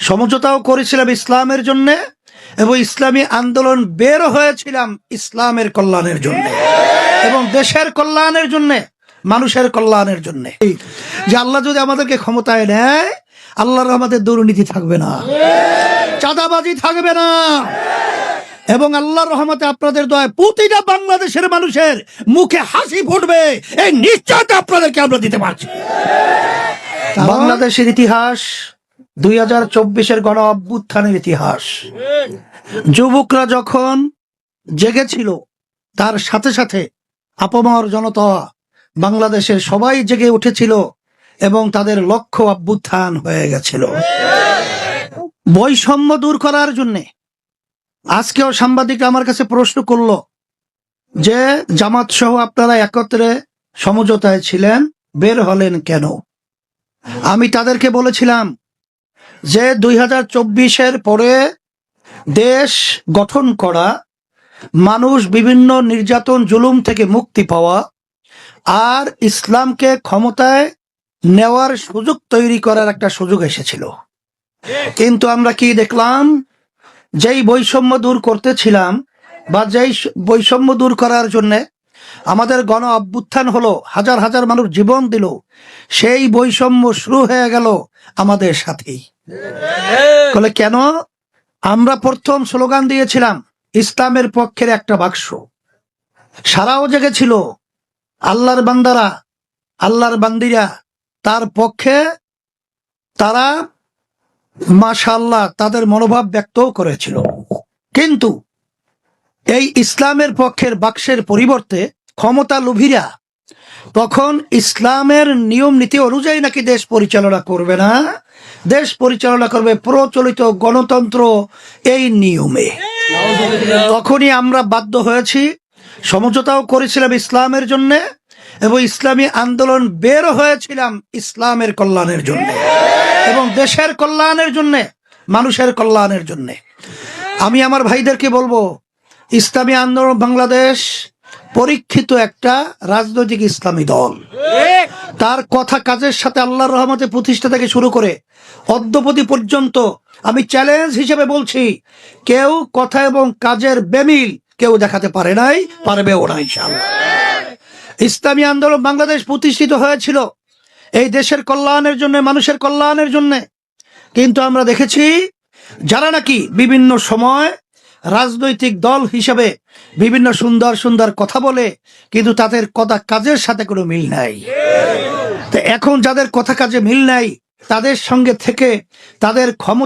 সমঝোতাও করেছিলাম ইসলামের জন্য, এবং ইসলামী আন্দোলন বের হয়েছিলাম ইসলামের কল্যাণের জন্য এবং দেশের কল্যাণের জন্য, মানুষের কল্যাণের জন্য। যে আল্লাহ যদি আমাদেরকে ক্ষমতায় নেয়, আল্লাহর রহমতে দুর্নীতি থাকবে না, চাঁদাবাজি থাকবে না, এবং আল্লাহর রহমতে আপনাদের দয়ায় প্রতিটা বাংলাদেশের মানুষের মুখে হাসি ফুটবে, এই নিশ্চয়তা আপনাদেরকে আমরা দিতে পারছি। বাংলাদেশের ইতিহাস 2024-এর গণ অভ্যুত্থানের ইতিহাস। যুবকরা যখন জেগেছিল, তার সাথে সাথে আপামর জনতা বাংলাদেশের সবাই জেগে উঠেছিল এবং তাদের লক্ষ্য অভ্যুত্থান হয়ে গেছিল বৈষম্য দূর করার জন্যে। আজকেও সাংবাদিক আমার কাছে প্রশ্ন করলো যে জামাত সহ আপনারা একত্রে সমঝোতায় ছিলেন, বের হলেন কেন? আমি তাদেরকে বলেছিলাম যে 2024-এর পরে দেশ গঠন করা, মানুষ বিভিন্ন নির্যাতন জুলুম থেকে মুক্তি পাওয়া আর ইসলামকে ক্ষমতায় নেওয়ার সুযোগ তৈরি করার একটা সুযোগ এসেছিল। কিন্তু আমরা কি দেখলাম? যেই বৈষম্য দূর করতেছিলাম বা যেই বৈষম্য দূর করার জন্য আমাদের গণ অভ্যুত্থান হলো, হাজার হাজার মানুষ জীবন দিল, সেই বৈষম্য শুরু হয়ে গেল আমাদের সাথেই। বলে কেন? আমরা প্রথম স্লোগান দিয়েছিলাম ইসলামের পক্ষের একটা বাক্স। সারাও জেগেছিল, আল্লাহর বান্দারা, আল্লাহর বান্দিরা তার পক্ষে, তারা মাশাআল্লাহ তাদের মনোভাব ব্যক্তও করেছিল। কিন্তু এই ইসলামের পক্ষের বাক্সের পরিবর্তে ক্ষমতা লোভীরা তখন ইসলামের নিয়ম নীতি অনুযায়ী নাকি দেশ পরিচালনা করবে না, দেশ পরিচালনা করবে প্রচলিত গণতন্ত্র এই নিয়মে। তখনই আমরা বাধ্য হয়েছি, সমঝোতাও করেছিলাম ইসলামের জন্য এবং ইসলামী আন্দোলন বের হয়েছিলাম ইসলামের কল্যাণের জন্য এবং দেশের কল্যাণের জন্য, মানুষের কল্যাণের জন্য। আমি আমার ভাইদেরকে বলবো, ইসলামী আন্দোলন বাংলাদেশ পরীক্ষিত একটা রাজনৈতিক ইসলামী দল। তার কথা কাজের সাথে আল্লাহর রহমতে প্রতিষ্ঠা থেকে শুরু করে অদ্যপতি পর্যন্ত আমি চ্যালেঞ্জ হিসেবে বলছি, কেউ কথা এবং কাজের বেমিল কেউ দেখাতে পারে নাই, পারবেও না ইনশাআল্লাহ। ইসলামী আন্দোলন বাংলাদেশ প্রতিষ্ঠিত হয়েছিল এই দেশের কল্যাণের জন্য, মানুষের কল্যাণের জন্য। কিন্তু আমরা দেখেছি যারা নাকি বিভিন্ন সময় রাজনৈতিক দল হিসেবে বিভিন্ন সুন্দর সুন্দর কথা বলে, কিন্তু তাদের কথা কাজের সাথে কোনো মিল নাই। তো এখন যাদের কথা কাজে মিল নাই, তাদের সঙ্গে থেকে তাদের ক্ষমতা